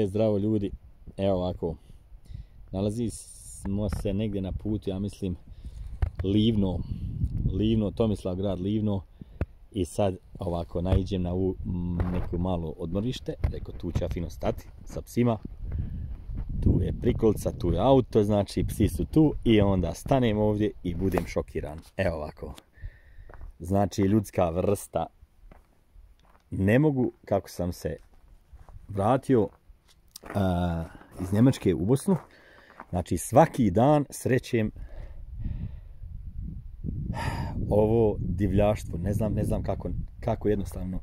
Zdravo ljudi, evo ovako, nalazimo se negdje na putu, ja mislim, Livno, Tomislavgrad, Livno, i sad ovako naiđem na neko malo odmorište, reko tu ću ja fino stati sa psima, tu je prikolica, tu je auto, znači psi su tu i onda stanem ovdje i budem šokiran, evo ovako, znači ljudska vrsta, ne mogu kako sam se vratio iz Njemačke u Bosnu, znači svaki dan srećem ovo divljaštvo, ne znam kako jednostavno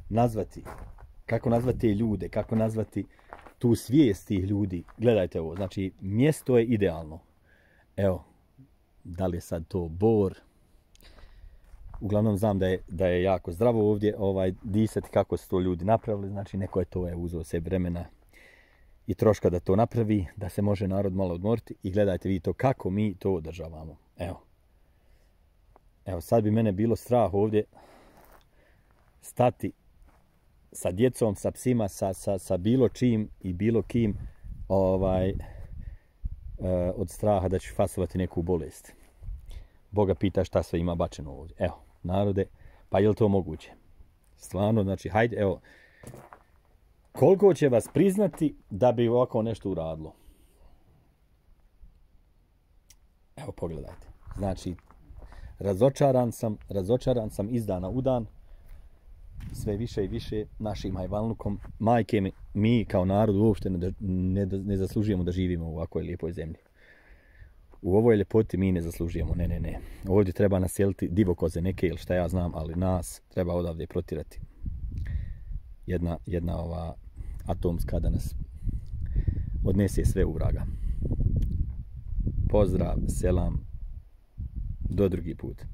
nazvati, kako nazvati te ljude, kako nazvati tu svijest tih ljudi. Gledajte ovo, znači mjesto je idealno, evo, da li je sad to bor, uglavnom znam da je jako zdravo ovdje disati, kako su to ljudi napravili, znači neko je to uzeo se vremena i troška da to napravi, da se može narod malo odmoriti i gledajte vi to kako mi to održavamo. Evo sad bi mene bilo strah ovdje stati sa djecom, sa psima, sa bilo čim i bilo kim od straha da ću fasovati neku bolest. Boga pita šta sve ima bačeno ovdje. Evo, narode, pa je li to moguće? Stvarno, znači, hajde, evo, koliko će vas priznati da bi ovako nešto uradilo? Evo, pogledajte. Znači, razočaran sam iz dana u dan, sve više i više našim hajvalnukom, majke mi kao narod uopšte ne zaslužujemo da živimo u ovakvoj lijepoj zemlji. U ovoj ljepoti mi ne zaslužujemo, ne. Ovdje treba naseliti divokoze neke ili šta ja znam, ali nas treba odavde protirati. Jedna ova atomska da nas odnese sve u vraga. Pozdrav, selam, do drugi put.